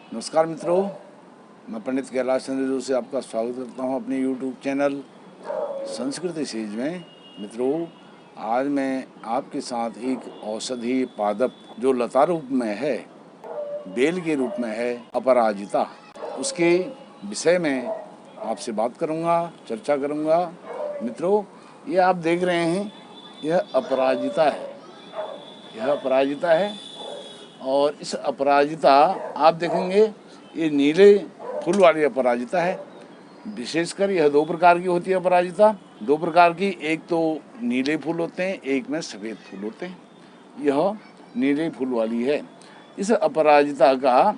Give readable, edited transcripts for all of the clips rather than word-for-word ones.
नमस्कार मित्रों, मैं पंडित कैलाश चंद्र जोशी आपका स्वागत करता हूं अपने YouTube चैनल संस्कृति सीरीज में। मित्रों, आज मैं आपके साथ एक औषधि पादप जो लता रूप में है, बेल के रूप में है, अपराजिता, उसके विषय में आपसे बात करूंगा, चर्चा करूंगा। मित्रों, ये आप देख रहे हैं, यह अपराजिता है, यह अपराजिता है। और इस अपराजिता आप देखेंगे, ये नीले फूल वाली अपराजिता है। विशेषकर यह दो प्रकार की होती है अपराजिता, दो प्रकार की, एक तो नीले फूल होते हैं, एक में सफ़ेद फूल होते हैं। यह नीले फूल वाली है। इस अपराजिता का,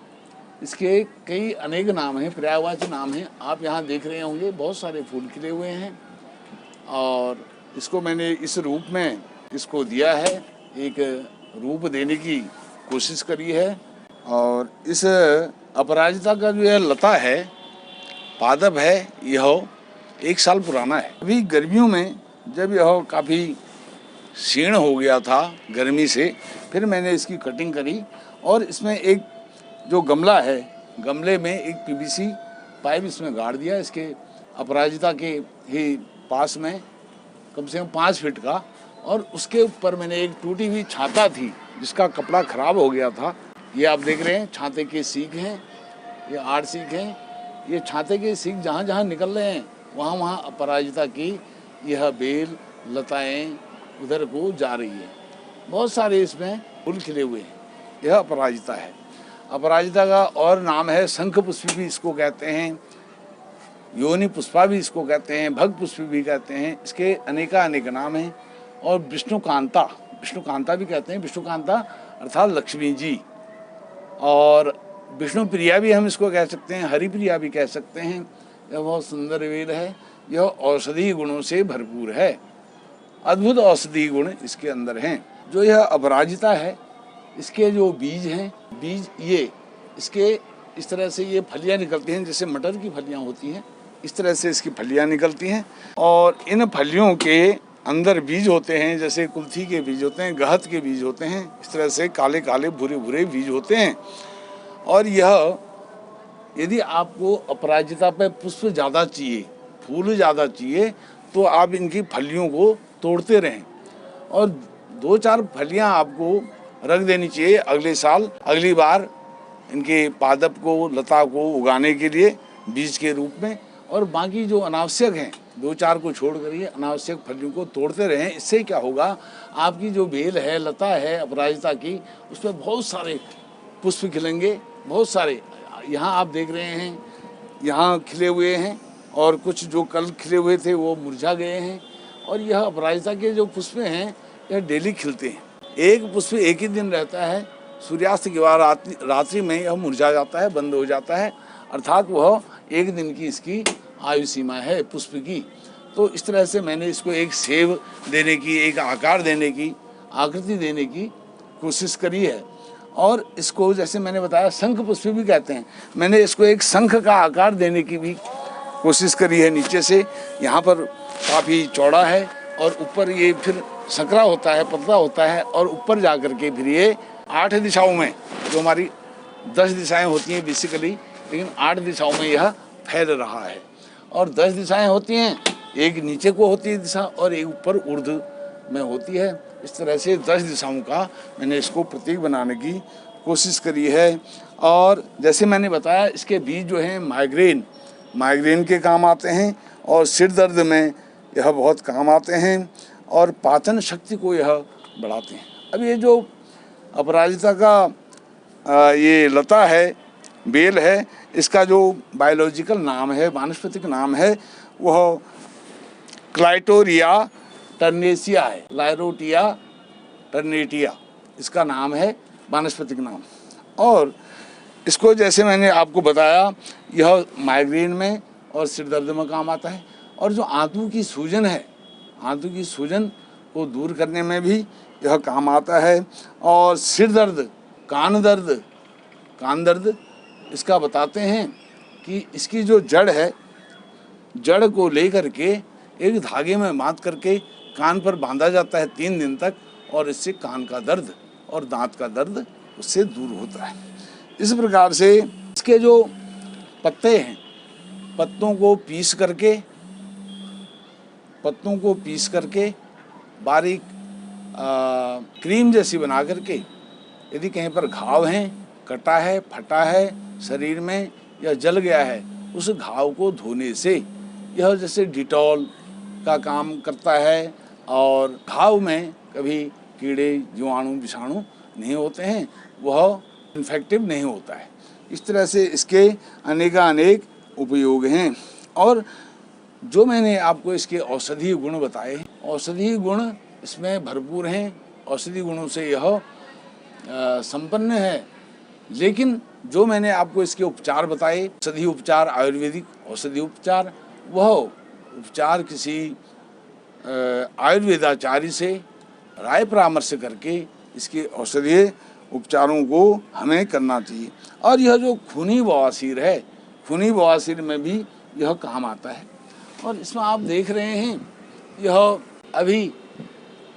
इसके कई अनेक नाम हैं, पर्यायवाची नाम हैं। आप यहाँ देख रहे होंगे बहुत सारे फूल खिले हुए हैं और इसको मैंने इस रूप में इसको दिया है, एक रूप देने की कोशिश करी है। और इस अपराजिता का जो यह लता है, पादप है, यह 1 साल पुराना है। अभी गर्मियों में जब यह काफ़ी क्षीण हो गया था गर्मी से, फिर मैंने इसकी कटिंग करी और इसमें एक जो गमला है, गमले में एक PVC पाइप इसमें गाड़ दिया, इसके अपराजिता के ही पास में, कम से कम 5 फीट का। और उसके ऊपर मैंने एक टूटी हुई छाता थी जिसका कपड़ा ख़राब हो गया था। ये आप देख रहे हैं, छाते के सीख हैं, ये 8 सीख हैं। ये छाते के सीख जहाँ जहाँ निकल रहे हैं, वहाँ वहाँ अपराजिता की यह बेल, लताएं उधर को जा रही है। बहुत सारे इसमें फूल खिले हुए हैं। यह अपराजिता है। अपराजिता का और नाम है शंख पुष्पी भी इसको कहते हैं, योनि पुष्पा भी इसको कहते हैं, भग पुष्पी भी कहते हैं। इसके अनेक नाम हैं। और विष्णुकांता, विष्णुकांता भी कहते हैं। विष्णुकांता अर्थात लक्ष्मी जी। और विष्णु प्रिया भी हम इसको कह सकते हैं, हरि प्रिया भी कह सकते हैं। यह बहुत सुंदर बेल है। यह औषधि गुणों से भरपूर है। अद्भुत औषधि गुण इसके अंदर हैं। जो यह अपराजिता है, इसके जो बीज हैं, बीज ये इसके इस तरह से ये फलियाँ निकलती हैं, जैसे मटर की फलियाँ होती हैं, इस तरह से इसकी फलियाँ निकलती हैं। और इन फलियों के अंदर बीज होते हैं, जैसे कुल्थी के बीज होते हैं, गहत के बीज होते हैं, इस तरह से काले काले भूरे भूरे बीज होते हैं। और यह, यदि आपको अपराजिता पे पुष्प ज़्यादा चाहिए, फूल ज़्यादा चाहिए, तो आप इनकी फलियों को तोड़ते रहें और 2-4 फलियां आपको रख देनी चाहिए अगले साल, अगली बार इनके पादप को, लता को उगाने के लिए बीज के रूप में। और बाकी जो अनावश्यक हैं, 2-4 को छोड़ करिए, अनावश्यक फलियों को तोड़ते रहें। इससे क्या होगा, आपकी जो बेल है, लता है अपराजिता की, उस पर बहुत सारे पुष्प खिलेंगे, बहुत सारे। यहाँ आप देख रहे हैं, यहाँ खिले हुए हैं और कुछ जो कल खिले हुए थे वो मुरझा गए हैं। और यह अपराजिता के जो पुष्प हैं, यह डेली खिलते हैं। एक पुष्प एक ही दिन रहता है, सूर्यास्त के बाद रात्रि में यह मुरझा जाता है, बंद हो जाता है। अर्थात वह एक दिन की इसकी आयु सीमा है पुष्प की। तो इस तरह से मैंने इसको एक सेव देने की, एक आकार देने की, आकृति देने की कोशिश करी है। और इसको, जैसे मैंने बताया, शंख पुष्प भी कहते हैं। मैंने इसको एक शंख का आकार देने की भी कोशिश करी है। नीचे से यहाँ पर काफ़ी चौड़ा है और ऊपर ये फिर संकरा होता है, पतला होता है, और ऊपर जा कर के फिर ये 8 दिशाओं में, जो हमारी 10 दिशाएं होती हैं बेसिकली, लेकिन 8 दिशाओं में यह फैल रहा है। और 10 दिशाएं होती हैं, एक नीचे को होती है दिशा और एक ऊपर ऊर्ध्व में होती है। इस तरह से 10 दिशाओं का मैंने इसको प्रतीक बनाने की कोशिश करी है। और जैसे मैंने बताया, इसके बीज जो हैं माइग्रेन के काम आते हैं और सिर दर्द में यह बहुत काम आते हैं और पाचन शक्ति को यह बढ़ाते हैं। अब ये जो अपराजिता का ये लता है, बेल है, इसका जो बायोलॉजिकल नाम है, वानस्पतिक नाम है, वह क्लाइटोरिया टर्नेसिया है। क्लाइरोटिया टर्नेटिया इसका नाम है, वानस्पतिक नाम। और इसको, जैसे मैंने आपको बताया, यह माइग्रेन में और सिर दर्द में काम आता है। और जो आंतों की सूजन है, आंतों की सूजन को दूर करने में भी यह काम आता है। और सिर दर्द, कान दर्द इसका बताते हैं कि इसकी जो जड़ है, जड़ को लेकर के एक धागे में बांध करके कान पर बांधा जाता है 3 दिन तक, और इससे कान का दर्द और दांत का दर्द उससे दूर होता है। इस प्रकार से इसके जो पत्ते हैं, पत्तों को पीस करके बारीक क्रीम जैसी बना करके, यदि कहीं पर घाव हैं, कटा है, फटा है शरीर में या जल गया है, उस घाव को धोने से यह जैसे डिटॉल का काम करता है और घाव में कभी कीड़े, जीवाणु, विषाणु नहीं होते हैं, वह इन्फेक्टिव नहीं होता है। इस तरह से इसके अनेक उपयोग हैं। और जो मैंने आपको इसके औषधीय गुण बताए, औषधीय गुण इसमें भरपूर हैं, औषधि गुणों से यह संपन्न है। लेकिन जो मैंने आपको इसके उपचार बताए, औषधि उपचार, आयुर्वेदिक औषधि उपचार, वह उपचार किसी आयुर्वेदाचार्य से राय परामर्श करके इसके औषधीय उपचारों को हमें करना चाहिए। और यह जो खूनी बवासीर है, खूनी बवासीर में भी यह काम आता है। और इसमें आप देख रहे हैं, यह अभी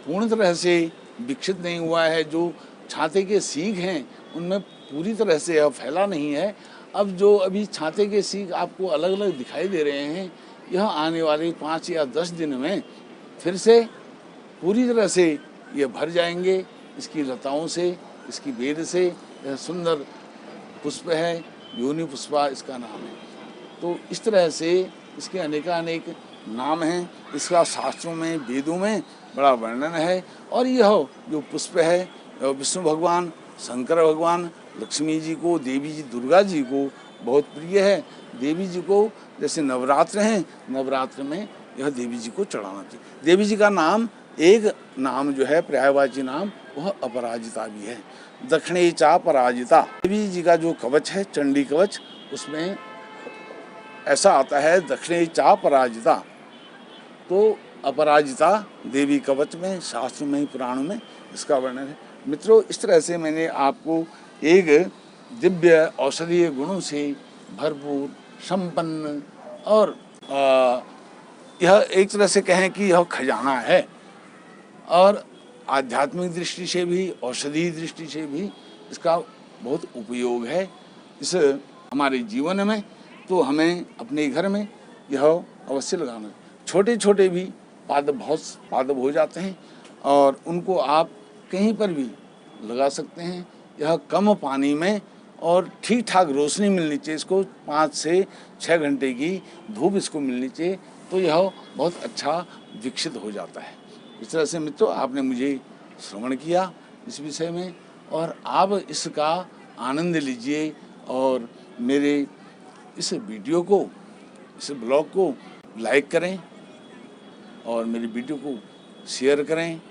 पूर्ण तरह से विकसित नहीं हुआ है। जो छाते के सीग हैं उनमें पूरी तरह से यह फैला नहीं है। अब जो अभी छाते के सीग आपको अलग अलग दिखाई दे रहे हैं, यह आने वाले 5 या 10 दिन में फिर से पूरी तरह से ये भर जाएंगे। इसकी लताओं से, इसकी बेल से। यह सुंदर पुष्प है, योनि पुष्पा इसका नाम है। तो इस तरह से इसके अनेक नाम हैं। इसका शास्त्रों में, वेदों में बड़ा वर्णन है। और यह जो पुष्प है, विष्णु भगवान, शंकर भगवान, लक्ष्मी जी को, देवी जी दुर्गा जी को बहुत प्रिय है। देवी जी को जैसे नवरात्र हैं, नवरात्र में यह देवी जी को चढ़ाना चाहिए। देवी जी का नाम, एक नाम जो है पर्यायवाची नाम, वह अपराजिता भी है। दक्षिणे चा पराजिता, देवी जी का जो कवच है, चंडी कवच, उसमें ऐसा आता है दक्षिणे चा पराजिता। तो अपराजिता देवी कवच में, शास्त्र में, पुराण में इसका वर्णन है। मित्रों, इस तरह से मैंने आपको एक दिव्य औषधीय गुणों से भरपूर, संपन्न और यह एक तरह से कहें कि यह खजाना है। और आध्यात्मिक दृष्टि से भी, औषधीय दृष्टि से भी इसका बहुत उपयोग है इस हमारे जीवन में। तो हमें अपने घर में यह अवश्य लगाना। छोटे छोटे भी पादप हो जाते हैं और उनको आप कहीं पर भी लगा सकते हैं। यह कम पानी में और ठीक ठाक रोशनी मिलनी चाहिए। इसको 5 से 6 घंटे की धूप इसको मिलनी चाहिए, तो यह बहुत अच्छा विकसित हो जाता है। इस तरह से मित्रों, आपने मुझे श्रवण किया इस विषय में, और आप इसका आनंद लीजिए और मेरे इस वीडियो को, इस ब्लॉग को लाइक करें और मेरी वीडियो को शेयर करें।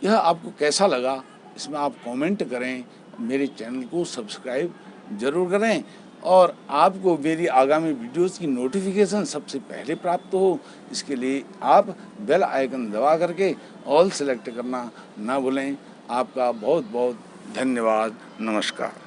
यह आपको कैसा लगा, इसमें आप कमेंट करें। मेरे चैनल को सब्सक्राइब जरूर करें और आपको मेरी आगामी वीडियोस की नोटिफिकेशन सबसे पहले प्राप्त हो, इसके लिए आप बेल आइकन दबा करके ऑल सेलेक्ट करना ना भूलें। आपका बहुत बहुत धन्यवाद। नमस्कार।